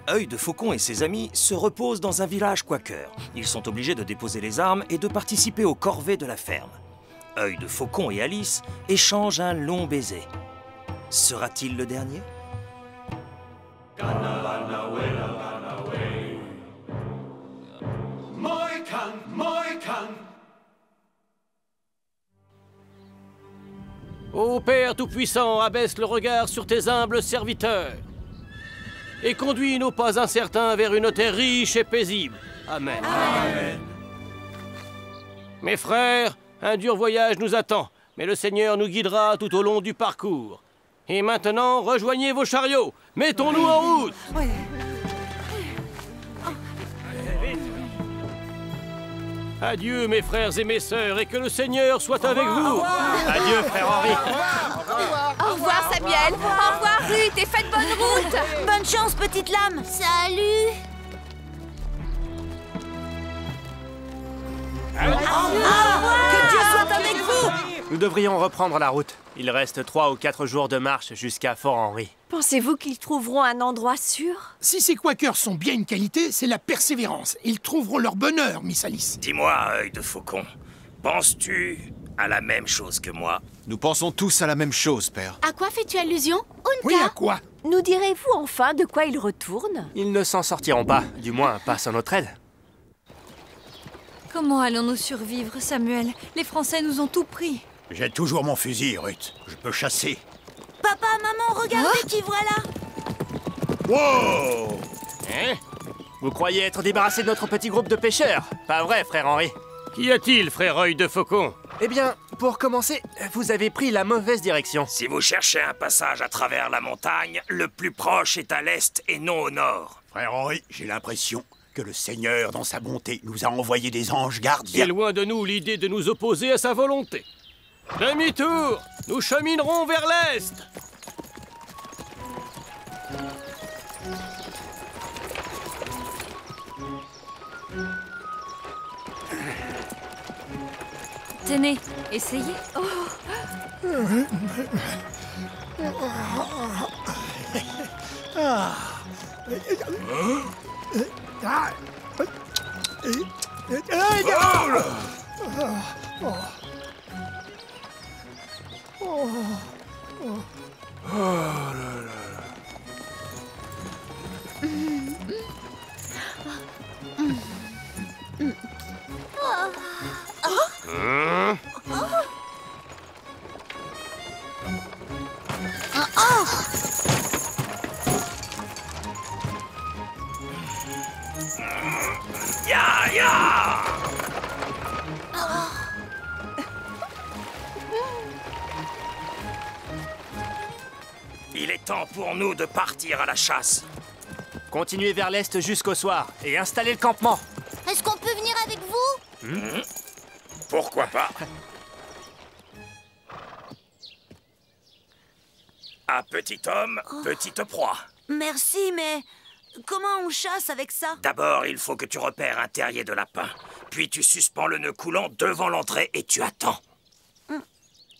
Œil de Faucon et ses amis se reposent dans un village quaker. Ils sont obligés de déposer les armes et de participer aux corvées de la ferme. Œil de Faucon et Alice échangent un long baiser. Sera-t-il le dernier? Ô Père Tout-Puissant, abaisse le regard sur tes humbles serviteurs et conduis nos pas incertains vers une terre riche et paisible. Amen. Amen. Mes frères, un dur voyage nous attend, mais le Seigneur nous guidera tout au long du parcours. Et maintenant, rejoignez vos chariots. Mettons-nous en route. Oui. Adieu, mes frères et mes sœurs, et que le Seigneur soit avec vous. Adieu, frère Henri. Au revoir, Samuel. Au revoir, Ruth, et faites bonne route. Bonne chance, petite lame. Salut. Que Dieu soit avec vous. Nous devrions reprendre la route. Il reste 3 ou 4 jours de marche jusqu'à Fort-Henri. Pensez-vous qu'ils trouveront un endroit sûr? Si ces quakers sont bien une qualité, c'est la persévérance. Ils trouveront leur bonheur, Miss Alice. Dis-moi, Œil de Faucon, penses-tu à la même chose que moi? Nous pensons tous à la même chose, père. À quoi fais-tu allusion, Unka? Oui, à quoi? Nous direz-vous enfin de quoi ils retournent? Ils ne s'en sortiront pas, du moins pas sans notre aide. Comment allons-nous survivre, Samuel? Les Français nous ont tout pris. J'ai toujours mon fusil, Ruth. Je peux chasser. Papa, maman, regardez qui voilà. Wow! Hein? Vous croyez être débarrassé de notre petit groupe de pêcheurs? Pas vrai, frère Henri? Qu'y a-t-il, frère Œil de Faucon? Eh bien, pour commencer, vous avez pris la mauvaise direction. Si vous cherchez un passage à travers la montagne, le plus proche est à l'est et non au nord. Frère Henri, j'ai l'impression que le Seigneur, dans sa bonté, nous a envoyé des anges Et gardiens. loin de nous l'idée de nous opposer à sa volonté. Demi-tour! Nous cheminerons vers l'est! Tenez, essayez. Ya, ya! Il est temps pour nous de partir à la chasse. Continuez vers l'est jusqu'au soir et installez le campement. Est-ce qu'on peut venir avec vous? Pourquoi pas? À petit homme, petite proie. Merci, mais comment on chasse avec ça? D'abord, il faut que tu repères un terrier de lapin. Puis tu suspends le nœud coulant devant l'entrée et tu attends.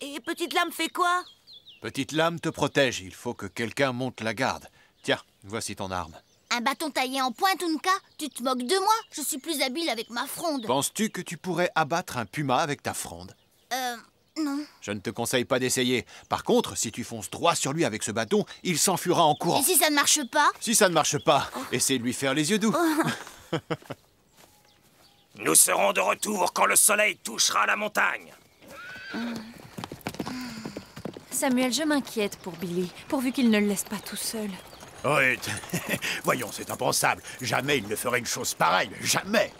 Et petite lame fait quoi? Petite lame te protège, il faut que quelqu'un monte la garde. Tiens, voici ton arme. Un bâton taillé en pointe, Unka? Tu te moques de moi? Je suis plus habile avec ma fronde. Penses-tu que tu pourrais abattre un puma avec ta fronde? Non. Je ne te conseille pas d'essayer. Par contre, si tu fonces droit sur lui avec ce bâton, il s'enfuira en courant. Et si ça ne marche pas? Si ça ne marche pas, essaie de lui faire les yeux doux. Nous serons de retour quand le soleil touchera la montagne. Samuel, je m'inquiète pour Billy, pourvu qu'il ne le laisse pas tout seul. Ruth, voyons, c'est impensable. Jamais il ne ferait une chose pareille. Jamais.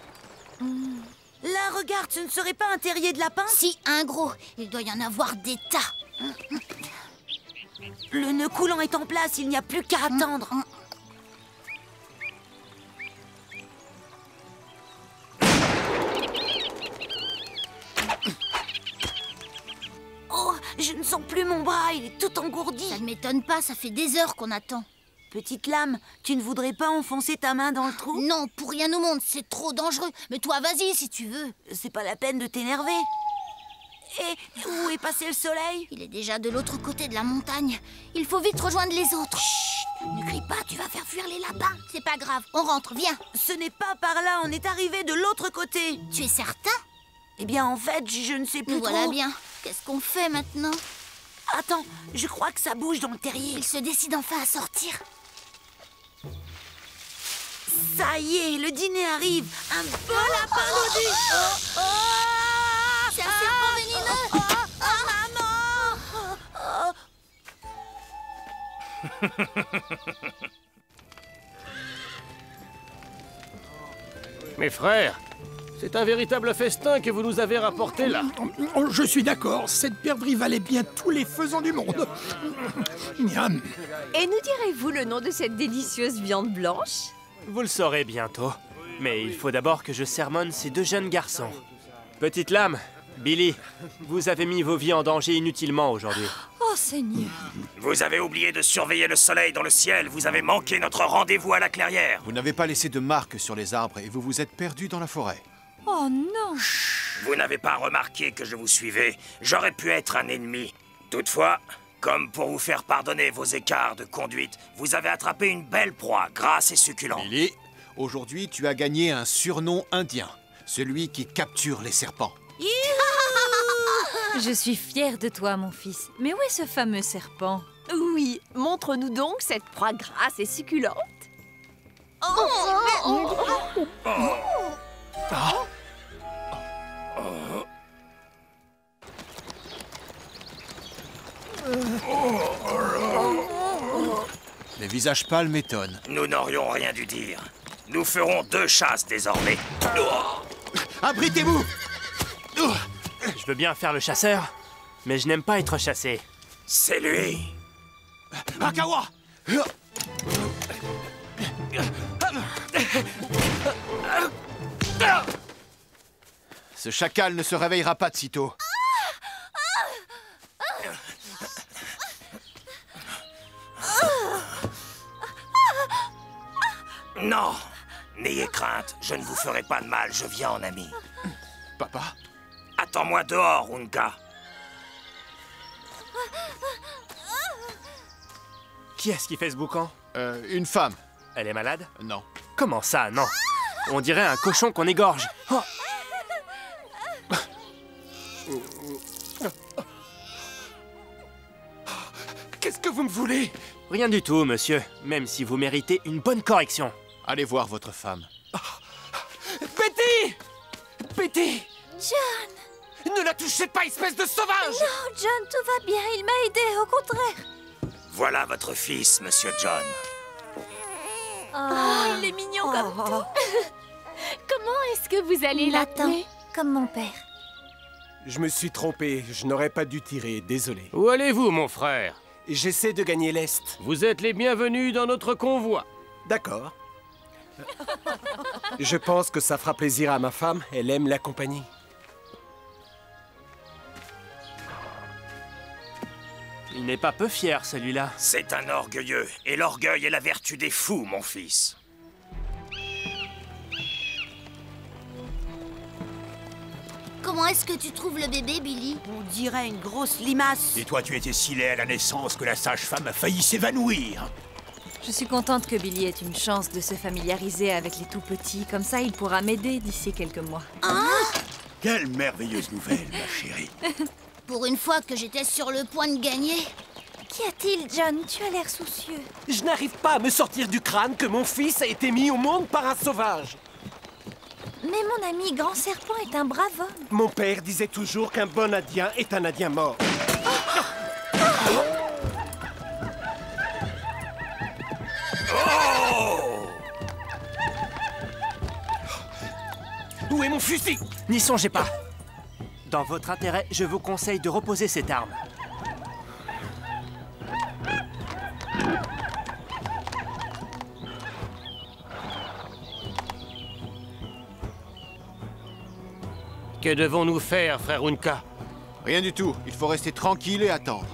Là, regarde, ce ne serait pas un terrier de lapin? Si, un gros. Il doit y en avoir des tas. Le nœud coulant est en place, il n'y a plus qu'à attendre. Oh, je ne sens plus mon bras, il est tout engourdi. Ça ne m'étonne pas, ça fait des heures qu'on attend. Petite lame, tu ne voudrais pas enfoncer ta main dans le trou? Non, pour rien au monde, c'est trop dangereux. Mais toi, vas-y si tu veux. C'est pas la peine de t'énerver. Et où est passé le soleil? Il est déjà de l'autre côté de la montagne. Il faut vite rejoindre les autres. Chut, ne crie pas, tu vas faire fuir les lapins. C'est pas grave, on rentre, viens. Ce n'est pas par là, on est arrivé de l'autre côté. Tu es certain? Eh bien, en fait, je ne sais plus Nous voilà trop. bien. Qu'est-ce qu'on fait maintenant? Attends, je crois que ça bouge dans le terrier. Il se décide enfin à sortir. Ça y est, le dîner arrive. Un beau lapin maudit. C'est un serpent venimeux. Mes frères, c'est un véritable festin que vous nous avez rapporté là. Je suis d'accord, cette perdrix valait bien tous les faisans du monde. Miam. Et nous direz-vous le nom de cette délicieuse viande blanche? Vous le saurez bientôt. Mais il faut d'abord que je sermonne ces deux jeunes garçons. Petite lame, Billy, vous avez mis vos vies en danger inutilement aujourd'hui. Oh, Seigneur. Vous avez oublié de surveiller le soleil dans le ciel. Vous avez manqué notre rendez-vous à la clairière. Vous n'avez pas laissé de marques sur les arbres et vous vous êtes perdu dans la forêt. Oh non. Vous n'avez pas remarqué que je vous suivais. J'aurais pu être un ennemi. Toutefois, comme pour vous faire pardonner vos écarts de conduite, vous avez attrapé une belle proie, grasse et succulente. Billy, aujourd'hui, tu as gagné un surnom indien. Celui qui capture les serpents. Je suis fière de toi, mon fils. Mais où est ce fameux serpent? Oui, montre-nous donc cette proie grasse et succulente. Les visages pâles m'étonnent. Nous n'aurions rien dû dire. Nous ferons 2 chasses désormais. Abritez-vous! Je veux bien faire le chasseur, mais je n'aime pas être chassé. C'est lui. Akawa! Ce chacal ne se réveillera pas de sitôt. Non, n'ayez crainte, je ne vous ferai pas de mal, je viens en ami. Papa? Attends-moi dehors, Unka. Qui est-ce qui fait ce boucan? Une femme. Elle est malade? Non. Comment ça, non? On dirait un cochon qu'on égorge. Oh. Qu'est-ce que vous me voulez? Rien du tout, monsieur, même si vous méritez une bonne correction. Allez voir votre femme. Betty! Betty! John! Ne la touchez pas, espèce de sauvage! Non, John, tout va bien. Il m'a aidé, au contraire. Voilà votre fils, Monsieur John. Oh, il est mignon comme tout. Comment est-ce que vous allez Il attend, l'appeler? comme mon père. Je me suis trompé, je n'aurais pas dû tirer, désolé. Où allez-vous, mon frère? J'essaie de gagner l'Est. Vous êtes les bienvenus dans notre convoi. D'accord. Je pense que ça fera plaisir à ma femme, elle aime la compagnie. Il n'est pas peu fier, celui-là. C'est un orgueilleux, et l'orgueil est la vertu des fous, mon fils. Comment est-ce que tu trouves le bébé, Billy? On dirait une grosse limace. Et toi, tu étais si laid à la naissance que la sage-femme a failli s'évanouir. Je suis contente que Billy ait une chance de se familiariser avec les tout-petits. Comme ça, il pourra m'aider d'ici quelques mois. Quelle merveilleuse nouvelle, ma chérie. Pour une fois que j'étais sur le point de gagner. Qu'y a-t-il, John? Tu as l'air soucieux. Je n'arrive pas à me sortir du crâne que mon fils a été mis au monde par un sauvage. Mais mon ami Grand Serpent est un brave homme. Mon père disait toujours qu'un bon Indien est un Indien mort. Où est mon fusil? N'y songez pas. Dans votre intérêt, je vous conseille de reposer cette arme. Que devons-nous faire, frère Unka? Rien du tout. Il faut rester tranquille et attendre.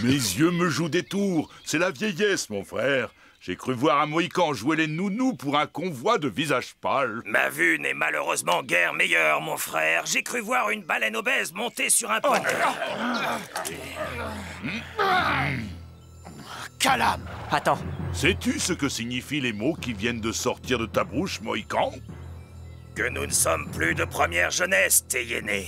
Mes yeux me jouent des tours. C'est la vieillesse, mon frère. J'ai cru voir un Mohican jouer les nounous pour un convoi de visages pâles. Ma vue n'est malheureusement guère meilleure, mon frère. J'ai cru voir une baleine obèse monter sur un poney. Calam! Attends. Sais-tu ce que signifient les mots qui viennent de sortir de ta bouche, Mohican? Que nous ne sommes plus de première jeunesse, Teyene.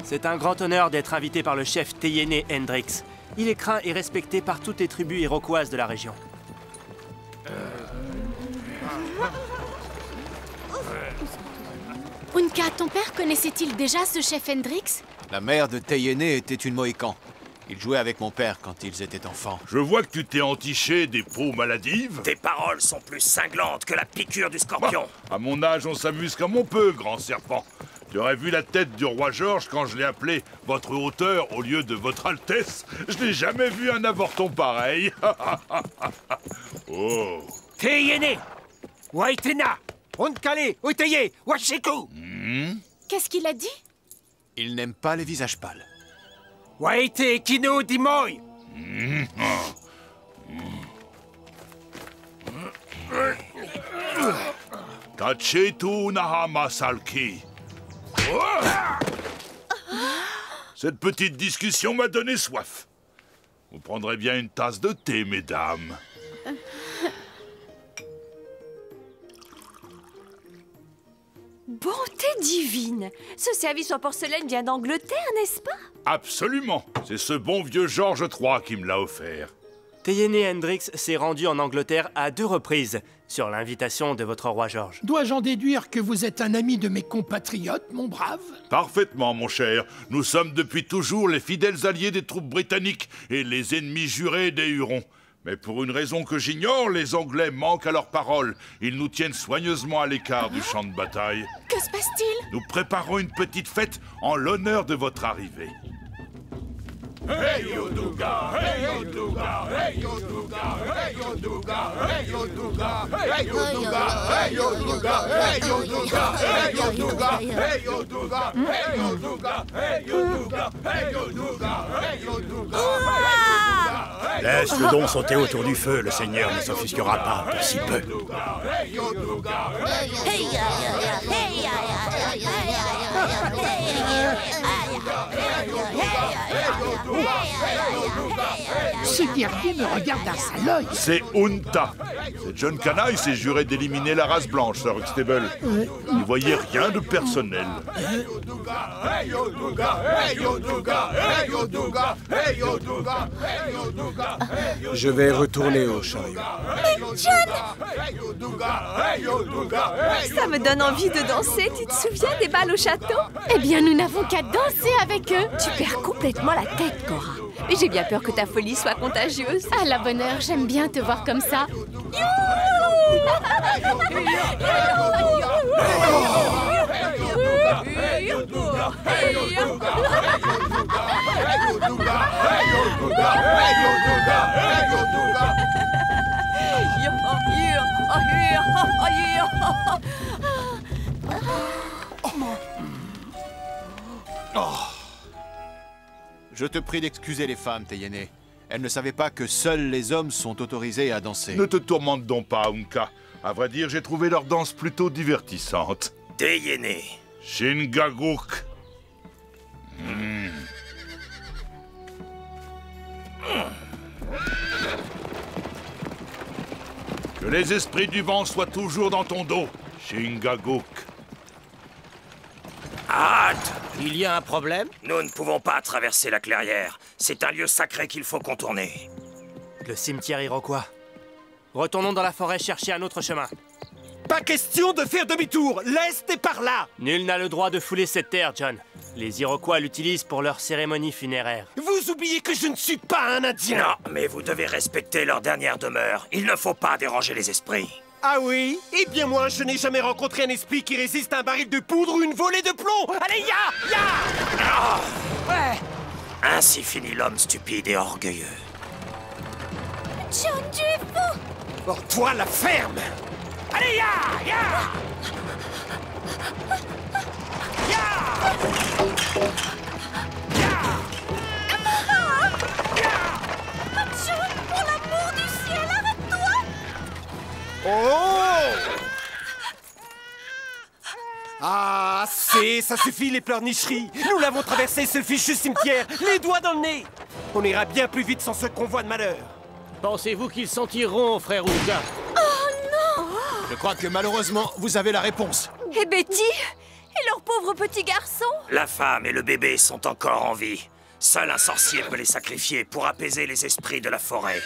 C'est un grand honneur d'être invité par le chef Teyene Hendrix. Il est craint et respecté par toutes les tribus iroquoises de la région. Unka, ton père connaissait-il déjà ce chef Hendrix? La mère de Teyene était une Mohican. Il jouait avec mon père quand ils étaient enfants. Je vois que tu t'es entiché des peaux maladives. Tes paroles sont plus cinglantes que la piqûre du scorpion. À mon âge, on s'amuse comme on peut, grand serpent. Tu aurais vu la tête du roi George quand je l'ai appelé votre hauteur au lieu de votre Altesse. Je n'ai jamais vu un avorton pareil. Oh. Teyene, Waitena, Unkale, Uteye, Washiku. Qu'est-ce qu'il a dit? Il n'aime pas les visages pâles. Waite Kino Dimoy. Tachetu Nahama Salki. Cette petite discussion m'a donné soif. Vous prendrez bien une tasse de thé, mesdames. Bonté divine! Ce service en porcelaine vient d'Angleterre, n'est-ce pas? Absolument. C'est ce bon vieux George III qui me l'a offert. Teyene Hendrix s'est rendu en Angleterre à 2 reprises, sur l'invitation de votre roi George. Dois-je en déduire que vous êtes un ami de mes compatriotes, mon brave? Parfaitement, mon cher. Nous sommes depuis toujours les fidèles alliés des troupes britanniques et les ennemis jurés des Hurons. Mais pour une raison que j'ignore, les Anglais manquent à leur parole. Ils nous tiennent soigneusement à l'écart du champ de bataille. Que se passe-t-il? Nous préparons une petite fête en l'honneur de votre arrivée. Hey Oduga, hey Oduga, hey Oduga, hey Oduga, hey Oduga, hey Oduga, hey Oduga, hey Oduga, hey Oduga, hey Oduga, hey Oduga, hey Oduga, hey Oduga, hey Oduga. Laisse le don sauter autour du feu, le Seigneur ne s'offusquera pas pour si peu. Ce guerrier me regarde d'un sale œil. C'est Unta. Cette jeune canaille s'est juré d'éliminer la race blanche, Sir Huxtable. N'y voyez rien de personnel. Je vais retourner au chariot. Ça me donne envie de danser, tu te souviens des balles au château? Eh bien, nous n'avons qu'à danser avec eux. Tu perds complètement la tête, Cora. Mais j'ai bien peur que ta folie soit contagieuse. À la bonne heure, j'aime bien te voir comme ça. Je te prie d'excuser les femmes, Teyene. Elles ne savaient pas que seuls les hommes sont autorisés à danser. Ne te tourmente donc pas, Unka. À vrai dire, j'ai trouvé leur danse plutôt divertissante. Teyene. Shingaguk. Que les esprits du vent soient toujours dans ton dos, Shingaguk. Hâte! Il y a un problème? Nous ne pouvons pas traverser la clairière. C'est un lieu sacré qu'il faut contourner. Le cimetière iroquois. Retournons dans la forêt chercher un autre chemin. Pas question de faire demi-tour. L'est est par là. Nul n'a le droit de fouler cette terre, John. Les Iroquois l'utilisent pour leurs cérémonies funéraires. Vous oubliez que je ne suis pas un Indien. Non, mais vous devez respecter leur dernière demeure. Il ne faut pas déranger les esprits. Ah oui? Eh bien moi, je n'ai jamais rencontré un esprit qui résiste à un baril de poudre ou une volée de plomb. Allez, ya! Ouais. Ainsi finit l'homme stupide et orgueilleux. John, tu es fou! Oh, toi, la ferme! Allez, ya! Ya! June, pour l'amour du ciel, arrête-toi! Oh! Ah, ça suffit les pleurnicheries. Nous l'avons traversé ce fichu cimetière, les doigts dans le nez. On ira bien plus vite sans ce convoi de malheur. Pensez-vous qu'ils s'en tireront, frère Oulka? Oh non! Je crois que malheureusement, vous avez la réponse. Et Betty? Et leur pauvre petit garçon? La femme et le bébé sont encore en vie. Seul un sorcier peut les sacrifier pour apaiser les esprits de la forêt.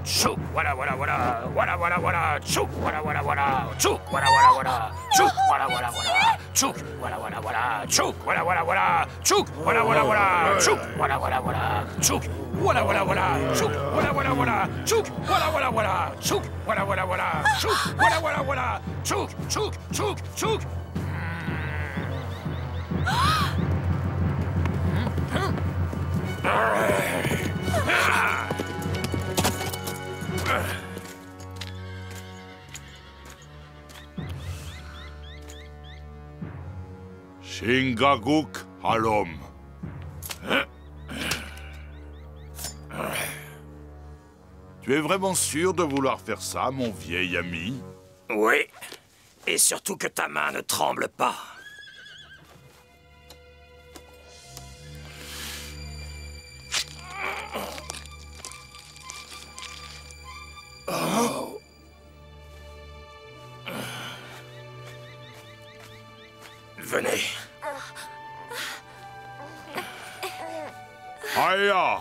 Chouk, voilà, voilà, voilà, voilà, voilà, voilà, chouk, voilà, voilà, voilà, chouk, voilà, voilà, voilà, chouk, voilà, voilà, voilà, chouk, voilà, voilà, voilà, chouk, voilà, voilà, voilà, chouk, voilà, voilà, voilà, chouk, voilà, voilà, voilà, chouk, voilà, voilà, voilà, chouk, voilà, voilà, voilà, chouk, voilà, voilà, voilà, chouk, voilà, voilà, voilà, chouk, voilà, voilà, voilà, chouk, chouk, chouk, chouk. Shingaguk Halom. Tu es vraiment sûr de vouloir faire ça, mon vieil ami? Oui. Et surtout que ta main ne tremble pas. Oh. Venez. Aya!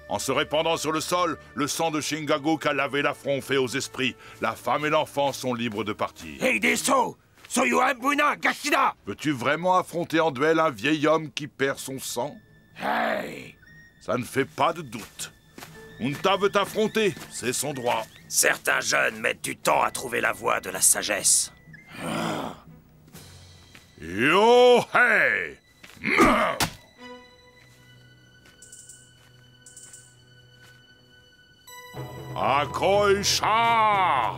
En se répandant sur le sol, le sang de Shingaguk a lavé l'affront fait aux esprits. La femme et l'enfant sont libres de partir. Hey, Deso! Soyuabuna Gashida! Veux-tu vraiment affronter en duel un vieil homme qui perd son sang? Hey! Ça ne fait pas de doute. Unta veut t'affronter, c'est son droit. Certains jeunes mettent du temps à trouver la voie de la sagesse. Yo hey! Akoisha!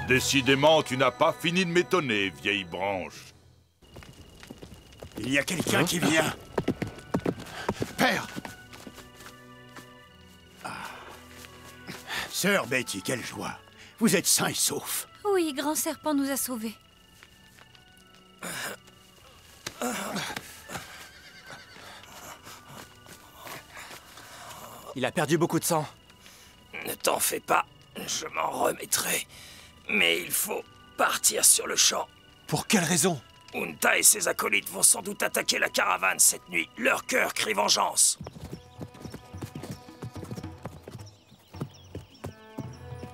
Décidément, tu n'as pas fini de m'étonner, vieille branche. Il y a quelqu'un qui vient. Père! Sœur Betty, quelle joie. Vous êtes sains et saufs. Oui, Grand Serpent nous a sauvés. Il a perdu beaucoup de sang. Ne t'en fais pas, je m'en remettrai. Mais il faut partir sur le champ. Pour quelle raison? Unta et ses acolytes vont sans doute attaquer la caravane cette nuit. Leur cœur crie vengeance.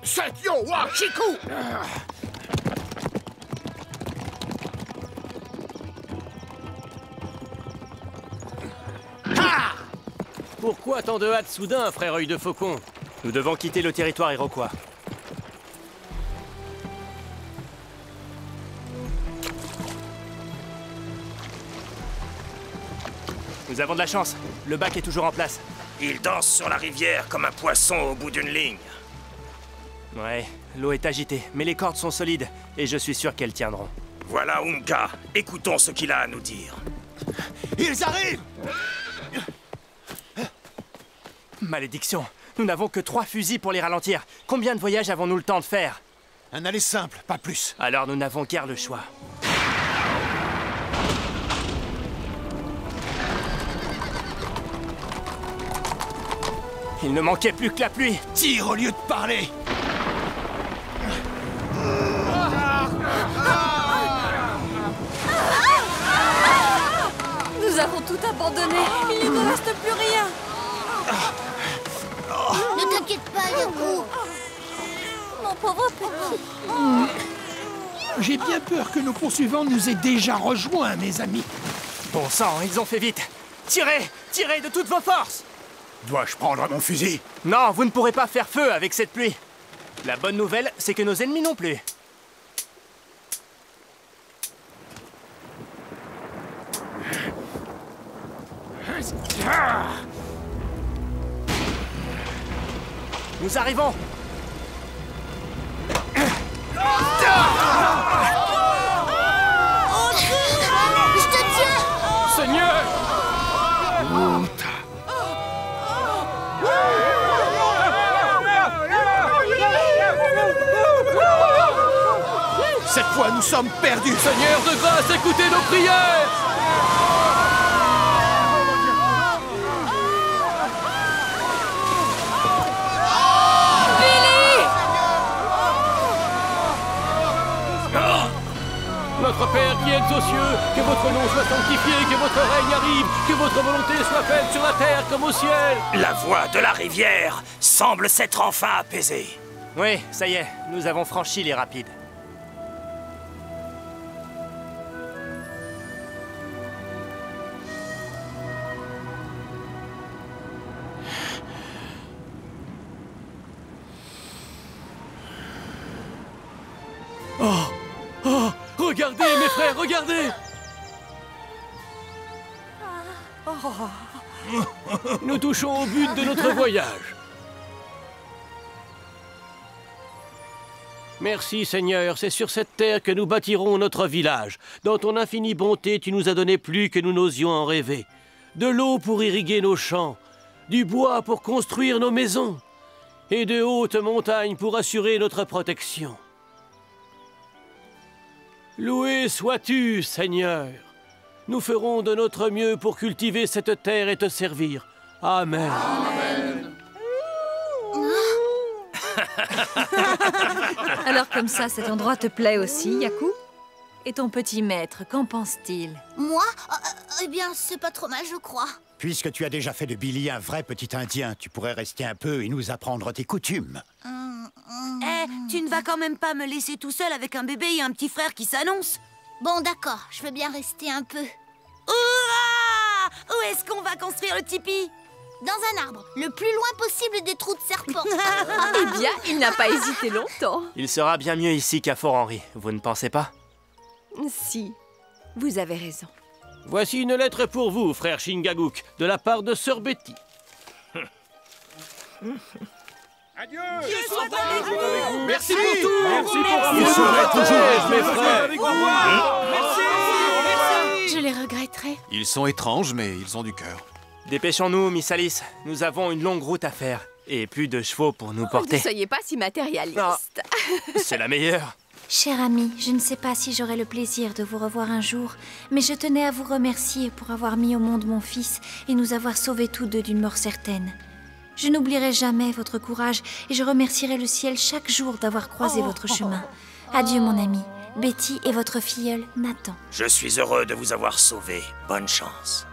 Setyo wa Chiku! Pourquoi tant de hâte soudain, frère œil de faucon? Nous devons quitter le territoire iroquois. Nous avons de la chance. Le bac est toujours en place. Il danse sur la rivière comme un poisson au bout d'une ligne. Ouais, l'eau est agitée, mais les cordes sont solides, et je suis sûr qu'elles tiendront. Voilà Unka. Écoutons ce qu'il a à nous dire. Ils arrivent! Malédiction! Nous n'avons que 3 fusils pour les ralentir. Combien de voyages avons-nous le temps de faire? Un aller simple, pas plus. Alors nous n'avons guère le choix. Il ne manquait plus que la pluie. Tire au lieu de parler. Nous avons tout abandonné. Il ne reste plus rien. Ne t'inquiète pas, Yoku. Mon pauvre petit. J'ai bien peur que nos poursuivants nous aient déjà rejoints, mes amis. Bon sang, ils ont fait vite. Tirez! Tirez de toutes vos forces! Dois-je prendre mon fusil? Non, vous ne pourrez pas faire feu avec cette pluie. La bonne nouvelle, c'est que nos ennemis non plus. Nous arrivons! Je te tiens! Seigneur! Cette fois, nous sommes perdus. Seigneur de grâce, écoutez nos prières! Notre Père qui êtes aux cieux, que votre nom soit sanctifié, que votre règne arrive, que votre volonté soit faite sur la terre comme au ciel. La voie de la rivière semble s'être enfin apaisée. Oui, ça y est, nous avons franchi les rapides. Regardez, mes frères, regardez! Nous touchons au but de notre voyage. Merci, Seigneur, c'est sur cette terre que nous bâtirons notre village. Dans ton infinie bonté, tu nous as donné plus que nous n'osions en rêver. De l'eau pour irriguer nos champs, du bois pour construire nos maisons, et de hautes montagnes pour assurer notre protection. Loué sois-tu, Seigneur. Nous ferons de notre mieux pour cultiver cette terre et te servir. Amen. Amen. Alors comme ça, cet endroit te plaît aussi, Yaku? Et ton petit maître, qu'en pense-t-il? Moi? Eh bien, c'est pas trop mal, je crois. Puisque tu as déjà fait de Billy un vrai petit Indien, tu pourrais rester un peu et nous apprendre tes coutumes. Tu ne vas quand même pas me laisser tout seul avec un bébé et un petit frère qui s'annoncent? Bon, d'accord, je veux bien rester un peu. Hurrah! Où est-ce qu'on va construire le tipi? Dans un arbre, le plus loin possible des trous de serpent. Eh bien, il n'a pas hésité longtemps. Il sera bien mieux ici qu'à Fort Henry, vous ne pensez pas? Si, vous avez raison. Voici une lettre pour vous, frère Chingaguk, de la part de Sœur Betty. Adieu! Dieu soit avec vous! Merci pour tout! Merci pour vous serez toujours avec mes frères! Au revoir! Merci! Je les regretterai. Ils sont étranges, mais ils ont du cœur. Dépêchons-nous, Miss Alice. Nous avons une longue route à faire. Et plus de chevaux pour nous porter. Ne soyez pas si matérialiste. C'est la meilleure. Cher ami, je ne sais pas si j'aurai le plaisir de vous revoir un jour, mais je tenais à vous remercier pour avoir mis au monde mon fils et nous avoir sauvés tous deux d'une mort certaine. Je n'oublierai jamais votre courage et je remercierai le ciel chaque jour d'avoir croisé votre chemin. Adieu mon ami, Betty et votre filleul Nathan. Je suis heureux de vous avoir sauvé. Bonne chance.